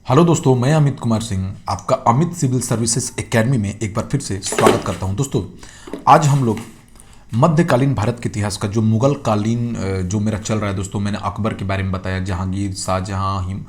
Hello दोस्तों, मैं अमित कुमार सिंह आपका अमित सिविल सर्विसेज एकेडमी में एक बार फिर से स्वागत करता हूं। दोस्तों, आज हम लोग मध्यकालीन भारत के इतिहास का जो मुगल कालीन जो मेरा चल रहा है। दोस्तों, मैंने अकबर के बारे में बताया, जहांगीर, शाहजहां,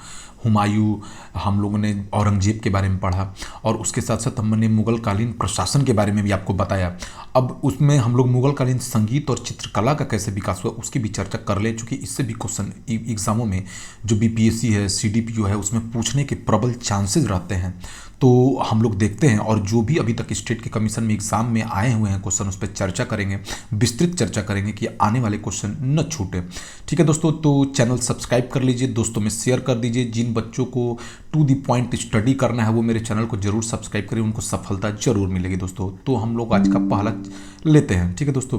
हुमायूं, हम लोगों ने औरंगजेब के बारे में पढ़ा और उसके साथ साथ हमने मुगल कालीन प्रशासन के बारे में भी आपको बताया। अब उसमें हम लोग मुगल कालीन संगीत और चित्रकला का कैसे विकास हुआ उसकी भी चर्चा कर ले, चूँकि इससे भी क्वेश्चन एग्जामों में जो बीपीएससी है, सीडीपीओ है, उसमें पूछने के प्रबल चांसेस रहते हैं। तो हम लोग देखते हैं और जो भी अभी तक स्टेट के कमीशन में एग्जाम में आए हुए हैं क्वेश्चन, उस पर चर्चा करेंगे, विस्तृत चर्चा करेंगे कि आने वाले क्वेश्चन न छूटे। ठीक है दोस्तों, तो चैनल सब्सक्राइब कर लीजिए, दोस्तों में शेयर कर दीजिए। जिन बच्चों को टू दी पॉइंट स्टडी करना है वो मेरे चैनल को जरूर सब्सक्राइब करें, उनको सफलता जरूर मिलेगी। दोस्तों, तो हम लोग आज का पहला लेते हैं। ठीक है दोस्तों,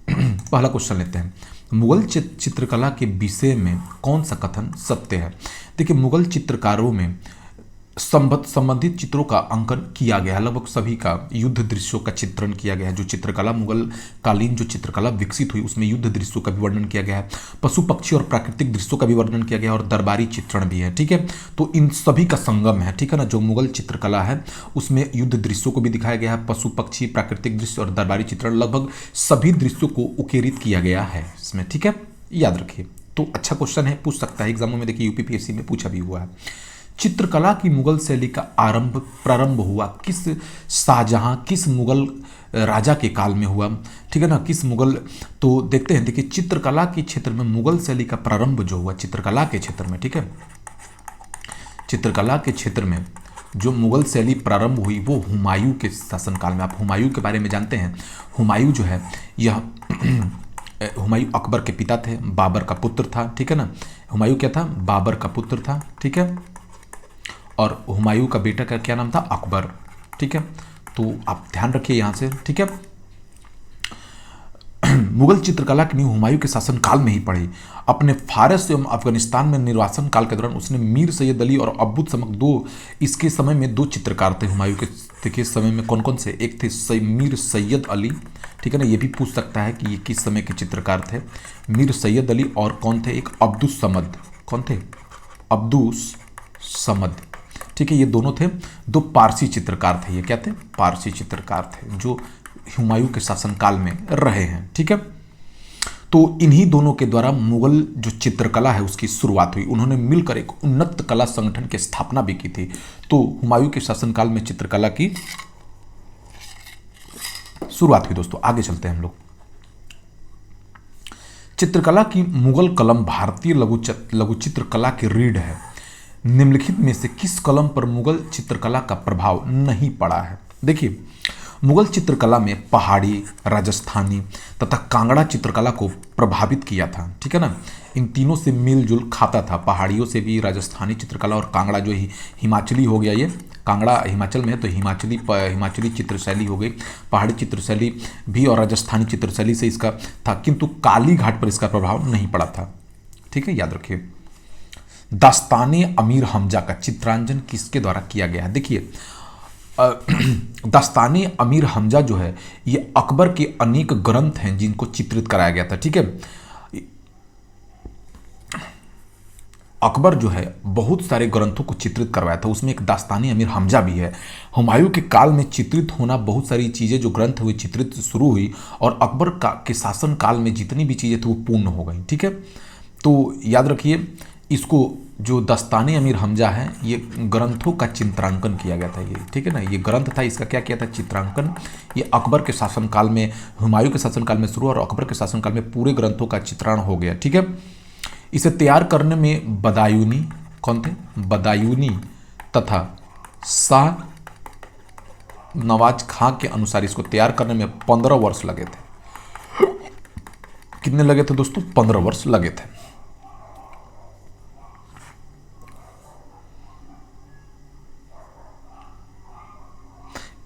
पहला क्वेश्चन लेते हैं। मुगल चित्रकला के विषय में कौन सा कथन सत्य है? देखिए, मुगल चित्रकारों में संबंधित चित्रों का अंकन किया गया है। लगभग सभी का युद्ध दृश्यों का चित्रण किया गया है। जो चित्रकला मुगल कालीन जो चित्रकला विकसित हुई उसमें युद्ध दृश्यों का भी वर्णन किया गया है, पशु पक्षी और प्राकृतिक दृश्यों का भी वर्णन किया गया है और दरबारी चित्रण भी है। ठीक है, तो इन सभी का संगम है। ठीक है ना, जो मुगल चित्रकला है उसमें युद्ध दृश्यों को भी दिखाया गया है, पशु पक्षी, प्राकृतिक दृश्य और दरबारी चित्रण, लगभग सभी दृश्यों को उकेरित किया गया है इसमें। ठीक है, याद रखिए। तो अच्छा क्वेश्चन है, पूछ सकता है एग्जामों में। देखिए, यूपीपीएससी में पूछा भी हुआ है। चित्रकला की मुगल शैली का प्रारंभ हुआ किस शाहजहां, किस मुगल राजा के काल में हुआ? ठीक है ना, किस मुगल? तो देखते हैं। देखिए, चित्रकला के क्षेत्र में मुगल शैली का प्रारंभ जो हुआ चित्रकला के क्षेत्र में, ठीक है, चित्रकला के क्षेत्र में जो मुगल शैली प्रारंभ हुई वो हुमायूं के शासनकाल में। आप हुमायूं के बारे में जानते हैं। हुमायूं जो है यह हुमायूं अकबर के पिता थे, बाबर का पुत्र था। ठीक है ना, हुमायूं क्या था? बाबर का पुत्र था। ठीक है, और हुमायूं का बेटा का क्या नाम था? अकबर। ठीक है, तो आप ध्यान रखिए यहां से। ठीक है, मुगल चित्रकला की नींव हुमायूं के शासनकाल में ही पड़ी। अपने फारस एवं अफगानिस्तान में निर्वासन काल के दौरान उसने मीर सैयद अली और अब्बुल समक इसके समय में दो चित्रकार थे हुमायूं के। देखिए, समय में कौन कौन से? एक थे मीर सैयद अली। ठीक है ना, ये भी पूछ सकता है कि ये किस समय के चित्रकार थे। मीर सैयद अली और कौन थे? एक अब्दुस समद। कौन थे? अब्दुस समद। ठीक है, ये दोनों थे, दो पारसी चित्रकार थे। ये क्या थे? पारसी चित्रकार थे जो हुमायूं के शासनकाल में रहे हैं। ठीक है, तो इन्हीं दोनों के द्वारा मुगल जो चित्रकला है उसकी शुरुआत हुई। उन्होंने मिलकर एक उन्नत कला संगठन की स्थापना भी की थी। तो हुमायूं के शासनकाल में चित्रकला की शुरुआत हुई। दोस्तों, आगे चलते हैं हम लोग। चित्रकला की मुगल कलम भारतीय लघु चित्रकला की रीढ़ है। निम्नलिखित में से किस कलम पर मुगल चित्रकला का प्रभाव नहीं पड़ा है? देखिए, मुगल चित्रकला में पहाड़ी, राजस्थानी तथा कांगड़ा चित्रकला को प्रभावित किया था। ठीक है ना, इन तीनों से मिलजुल खाता था। पहाड़ियों से भी राजस्थानी चित्रकला और कांगड़ा जो हिमाचली हो गया, ये कांगड़ा हिमाचल में है तो हिमाचली चित्रशैली हो गई। पहाड़ी चित्रशैली भी और राजस्थानी चित्रशैली से इसका था, किंतु काली घाट पर इसका प्रभाव नहीं पड़ा था। ठीक है, याद रखिए। दास्ताने अमीर हमजा का चित्रांकन किसके द्वारा किया गया है? देखिए, दास्ताने अमीर हमजा जो है ये अकबर के अनेक ग्रंथ हैं जिनको चित्रित कराया गया था। ठीक है, अकबर जो है बहुत सारे ग्रंथों को चित्रित करवाया था, उसमें एक दास्तानी अमीर हमजा भी है। हुमायूं के काल में चित्रित होना बहुत सारी चीज़ें जो ग्रंथ हुए चित्रित शुरू हुई और अकबर के शासन काल में जितनी भी चीज़ें थी वो पूर्ण हो गई। ठीक है, तो याद रखिए इसको, जो दस्ताने अमीर हमजा है ये ग्रंथों का चित्रांकन किया गया था। ये ठीक है ना, ये ग्रंथ था, इसका क्या किया था? चित्रांकन। ये अकबर के शासनकाल में, हुमायूं के शासनकाल में शुरू और अकबर के शासनकाल में पूरे ग्रंथों का चित्रण हो गया। ठीक है, इसे तैयार करने में बदायूनी, कौन थे? बदायूनी तथा शाह नवाज खां के अनुसार इसको तैयार करने में 15 वर्ष लगे थे। कितने लगे थे दोस्तों? 15 वर्ष लगे थे।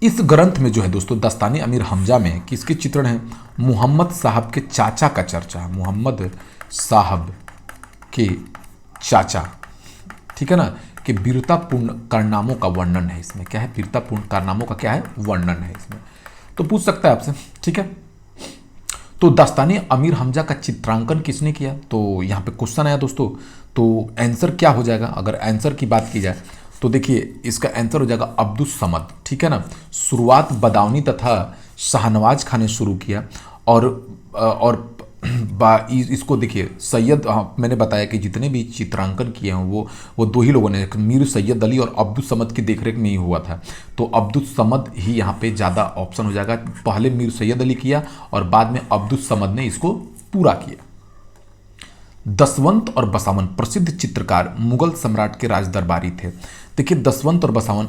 इस ग्रंथ में जो है दोस्तों, दस्ताने अमीर हमजा में किसके चित्रण है? मोहम्मद साहब के चाचा का चर्चा। मोहम्मद साहब के चाचा, ठीक है ना, कि वीरतापूर्ण कारनामों का वर्णन है इसमें। क्या है? वीरतापूर्ण कारनामों का क्या है? वर्णन है इसमें। तो पूछ सकता है आपसे। ठीक है, तो दास्ताने अमीर हमजा का चित्रांकन किसने किया? तो यहाँ पे क्वेश्चन आया दोस्तों, तो आंसर क्या हो जाएगा, अगर आंसर की बात की जाए तो देखिए इसका आंसर हो जाएगा अब्दुस समद, ठीक है ना। शुरुआत बदाऊनी तथा शाहनवाज खान ने शुरू किया और इसको देखिए सैयद, मैंने बताया कि जितने भी चित्रांकन किए हैं वो दो ही लोगों ने, मीर सैयद अली और अब्दुस समद की देखरेख में ही हुआ था। तो अब्दुस समद ही यहाँ पे ज़्यादा ऑप्शन हो जाएगा। पहले मीर सैयद अली किया और बाद में अब्दुस समद ने इसको पूरा किया। दसवंत और बसावन प्रसिद्ध चित्रकार मुगल सम्राट के राज दरबारी थे। देखिए दसवंत और बसावन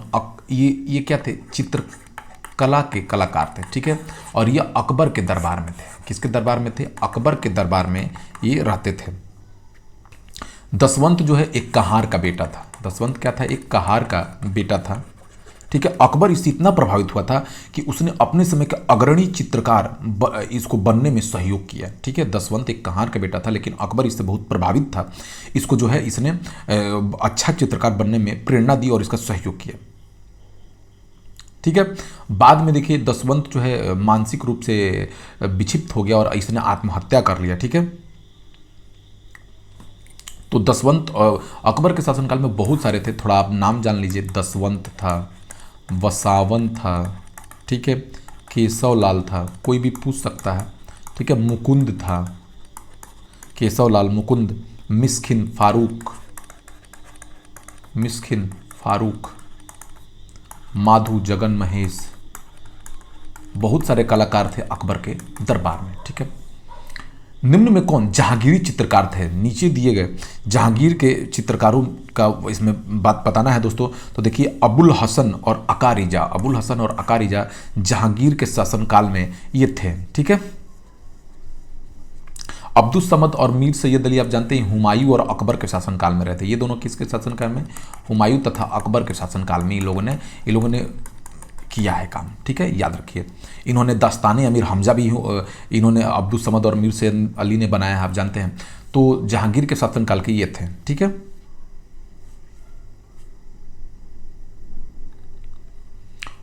ये क्या थे, चित्रकला के कलाकार थे, ठीक है। और ये अकबर के दरबार में थे। किसके दरबार में थे, अकबर के दरबार में ये रहते थे। दसवंत जो है एक कहार का बेटा था। दसवंत क्या था, एक कहार का बेटा था, ठीक है। अकबर इससे इतना प्रभावित हुआ था कि उसने अपने समय के अग्रणी चित्रकार इसको बनने में सहयोग किया, ठीक है। दसवंत एक कहार का बेटा था लेकिन अकबर इससे बहुत प्रभावित था। इसको जो है इसने अच्छा चित्रकार बनने में प्रेरणा दी और इसका सहयोग किया, ठीक है। बाद में देखिए दसवंत जो है मानसिक रूप से विक्षिप्त हो गया और इसने आत्महत्या कर लिया, ठीक है। तो दसवंत अकबर के शासनकाल में बहुत सारे थे, थोड़ा आप नाम जान लीजिए। दसवंत था, वसावन था, ठीक है, केशवलाल था, कोई भी पूछ सकता है, ठीक है। मुकुंद था, केशवलाल, मुकुंद, मिस्किन फारूक, माधु, जगन महेश, बहुत सारे कलाकार थे अकबर के दरबार में, ठीक है। निम्न में कौन जहांगीरी चित्रकार थे, नीचे दिए गए जहांगीर के चित्रकारों का इसमें बात बताना है दोस्तों। तो देखिए अबुल हसन और अकारिजा जहांगीर के शासनकाल में ये थे, ठीक है। अब्दुस समद और मीर सैयद अली आप जानते हैं हुमायूं और अकबर के शासनकाल में रहते। ये दोनों किसके शासनकाल में, हुमायूं तथा अकबर के शासनकाल में ये लोगों ने किया है काम, ठीक है, याद रखिए। इन्होंने दास्तान अमीर हमजा भी इन्होंने अब्दुस समद और मीर सैयद अली ने बनाया है, आप जानते हैं। तो जहांगीर के शासनकाल के ये थे, ठीक है।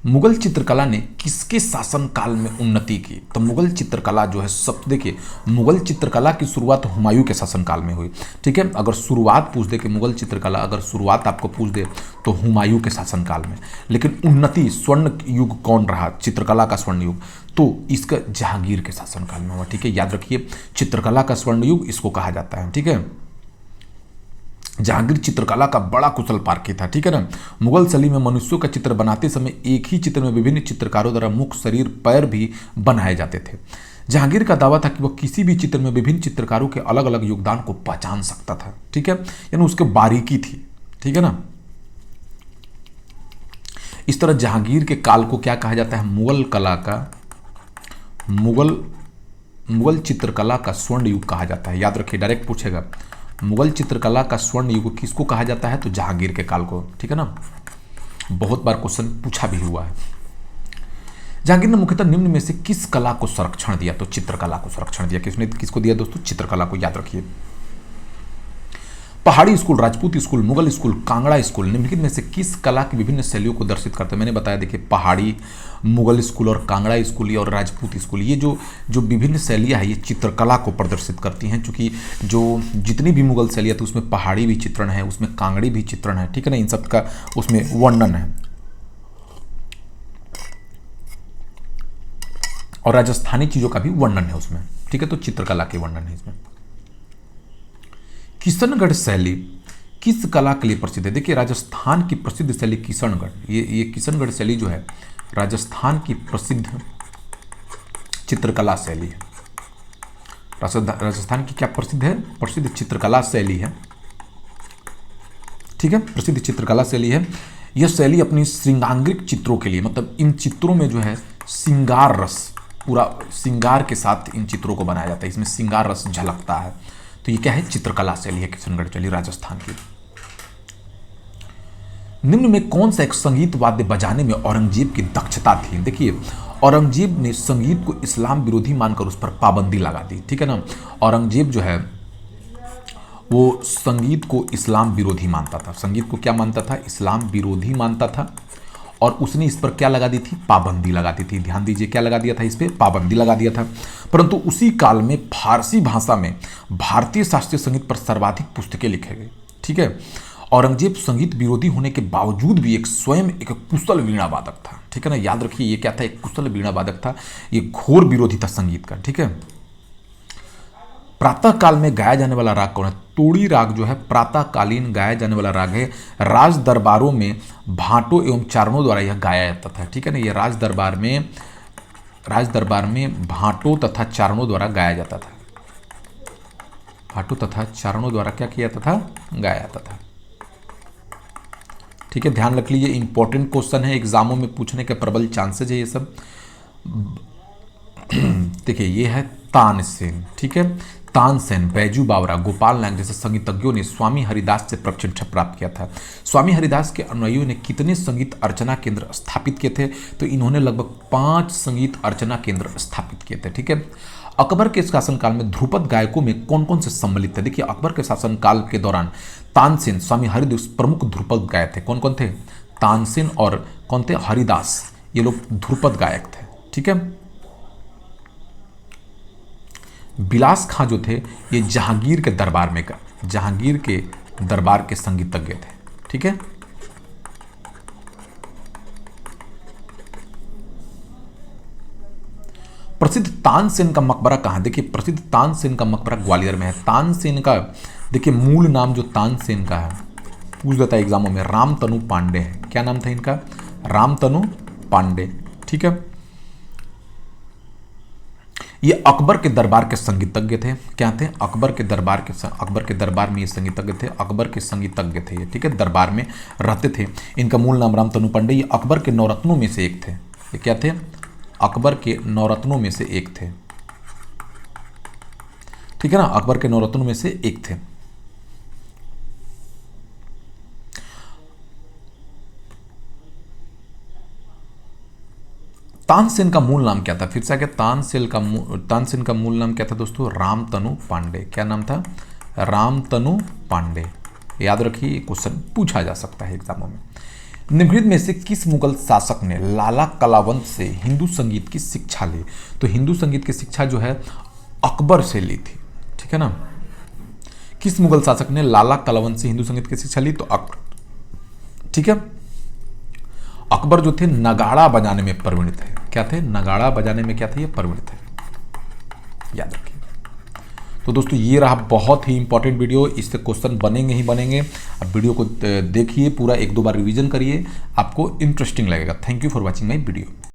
मुगल चित्रकला ने किसके शासनकाल में उन्नति की, तो मुगल चित्रकला जो है सब, देखिए मुगल चित्रकला की शुरुआत हुमायूं के शासनकाल में हुई, ठीक है। अगर शुरुआत पूछ दे कि मुगल चित्रकला अगर शुरुआत आपको पूछ दे तो हुमायूं के शासनकाल में, लेकिन उन्नति स्वर्ण युग कौन रहा चित्रकला का स्वर्ण युग, तो इसका जहांगीर के शासनकाल में हुआ, ठीक है। याद रखिए चित्रकला का स्वर्ण युग इसको कहा जाता है, ठीक है। जहांगीर चित्रकला का बड़ा कुशल पारखी था, ठीक है ना। मुगल शैली में मनुष्यों का चित्र बनाते समय एक ही चित्र में विभिन्न चित्रकारों द्वारा मुख, शरीर, पैर भी बनाए जाते थे। जहांगीर का दावा था कि वह किसी भी चित्र में विभिन्न चित्रकारों के अलग अलग योगदान को पहचान सकता था, ठीक है, यानी उसके बारीकी थी, ठीक है ना। इस तरह जहांगीर के काल को क्या कहा जाता है, मुगल चित्रकला का स्वर्ण युग कहा जाता है। याद रखिए, डायरेक्ट पूछेगा मुगल चित्रकला का स्वर्ण युग किसको कहा जाता है, तो जहांगीर के काल को, ठीक है ना। बहुत बार क्वेश्चन पूछा भी हुआ है। जहांगीर ने मुख्यतः निम्न में से किस कला को संरक्षण दिया, तो चित्रकला को संरक्षण दिया। किसने किसको दिया दोस्तों, चित्रकला को, याद रखिए। पहाड़ी school, Rajput school, Mughal school, Kangra school निम्नलिखित में से किस कला की विभिन्न शैलियों को दर्शित करते हैं। मैंने बताया देखिए पहाड़ी, मुगल स्कूल और कांगड़ा स्कूल और राजपूत स्कूल, ये जो विभिन्न शैलियाँ हैं ये चित्रकला को प्रदर्शित करती हैं, क्योंकि जो जितनी भी मुगल शैलियाँ थी उसमें पहाड़ी भी चित्रण है, उसमें कांगड़ी भी चित्रण है, ठीक है ना, इन सब का उसमें वर्णन है। और राजस्थानी चीज़ों का भी वर्णन है उसमें, ठीक है। तो चित्रकला के वर्णन है इसमें। किशनगढ़ शैली किस कला के लिए प्रसिद्ध है। देखिए राजस्थान की प्रसिद्ध शैली किशनगढ़, ये किशनगढ़ शैली जो है राजस्थान की प्रसिद्ध चित्रकला शैली है। राजस्थान की क्या प्रसिद्ध है, प्रसिद्ध चित्रकला शैली है, ठीक है, प्रसिद्ध चित्रकला शैली है। यह शैली अपनी श्रृंगांगिक चित्रों के लिए, मतलब इन चित्रों में जो है श्रृंगार रस, पूरा श्रृंगार के साथ इन चित्रों को बनाया जाता है, इसमें श्रृंगार रस झलकता है। तो ये क्या है, चित्रकला शैली है किशनगढ़ शैली राजस्थान की। निम्न में कौन सा एक संगीत वाद्य बजाने में औरंगजेब की दक्षता थी। देखिए औरंगजेब ने संगीत को इस्लाम विरोधी मानकर उस पर पाबंदी लगा दी, ठीक है ना। औरंगजेब जो है वो संगीत को इस्लाम विरोधी मानता था। संगीत को क्या मानता था, इस्लाम विरोधी मानता था। और उसने इस पर क्या लगा दी थी, पाबंदी लगा दी थी। ध्यान दीजिए, क्या लगा दिया था, इस पर पाबंदी लगा दिया था। परंतु उसी काल में फारसी भाषा में भारतीय शास्त्रीय संगीत पर सर्वाधिक पुस्तकें लिखे गए। ठीक है, औरंगजेब संगीत विरोधी होने के बावजूद भी स्वयं एक कुशल वीणा वादक था। ठीक है ना, याद रखिए ये क्या था, एक कुशल वीणा वादक था। ये घोर विरोधी था संगीत का। ठीक है, प्रातः काल में गाया जाने वाला राग कौन है? तोड़ी राग जो है प्रातः कालीन गाया जाने वाला राग है। राज दरबारों में भाटों एवं चारणों द्वारा यह गाया जाता था। ठीक है ना, ये राज दरबार में भाटों तथा चारणों द्वारा गाया जाता था। भाटों तथा चारणों द्वारा क्या किया जाता था, गाया जाता था। ठीक है, ध्यान रख लीजिए, इंपॉर्टेंट क्वेश्चन है, एग्जामों में पूछने के प्रबल चांसेज है ये सब। देखिए ये है तानसेन। ठीक है, तानसेन, बैजू बावरा, गोपाल नायक जैसे संगीतज्ञों ने स्वामी हरिदास से प्रशिक्षण प्राप्त किया था। स्वामी हरिदास के अनुयायियों ने कितने संगीत अर्चना केंद्र स्थापित किए थे? तो इन्होंने लगभग 5 संगीत अर्चना केंद्र स्थापित किए थे। ठीक है, अकबर के शासनकाल में ध्रुपद गायकों में कौन कौन से सम्मिलित थे? देखिए अकबर के शासनकाल के दौरान तानसेन, स्वामी हरिदास प्रमुख ध्रुपद गायक थे। कौन कौन थे? तानसेन और कौन थे? हरिदास, ये लोग ध्रुपद गायक थे। ठीक है, बिलास खां जो थे ये जहांगीर के दरबार के संगीतज्ञ थे। ठीक है, प्रसिद्ध तानसेन का मकबरा कहाँ? देखिए प्रसिद्ध तानसेन का मकबरा ग्वालियर में है। तानसेन का देखिए मूल नाम जो तानसेन का है, पूछ देता है एग्जामों में, रामतनु पांडे है। क्या नाम था इनका? रामतनु पांडे। ठीक है, ये अकबर के दरबार के संगीतज्ञ थे। क्या थे? अकबर के दरबार में ये संगीतज्ञ थे, अकबर के संगीतज्ञ थे ये। ठीक है, दरबार में रहते थे। इनका मूल नाम रामतनु पांडे। ये अकबर के नवरत्नों में से एक थे। ये क्या थे? अकबर के नवरत्नों में से एक थे। ठीक है ना, अकबर के नवरत्नों में से एक थे। तानसेन का मूल नाम क्या था? फिर से आगे, तानसेन का मूल नाम क्या था दोस्तों? रामतनु पांडे। क्या नाम था? रामतनु पांडे। याद रखिए, क्वेश्चन पूछा जा सकता है एग्जामों में। निम्नलिखित में से किस मुगल शासक ने लाला कलावंत से हिंदू संगीत की शिक्षा ली? तो हिंदू संगीत की शिक्षा जो है अकबर से ली थी। ठीक है ना, किस मुगल शासक ने लाला कलावंत से हिंदू संगीत की शिक्षा ली? तो अकबर। ठीक है, अकबर जो थे नगाड़ा बजाने में प्रवीण थे। क्या थे? नगाड़ा बजाने में क्या थे? ये प्रवीण थे। याद रखिए। तो दोस्तों ये रहा बहुत ही इंपॉर्टेंट वीडियो, इससे क्वेश्चन बनेंगे ही बनेंगे। अब वीडियो को देखिए पूरा, 1-2 बार रिवीजन करिए, आपको इंटरेस्टिंग लगेगा। Thank you for watching my video.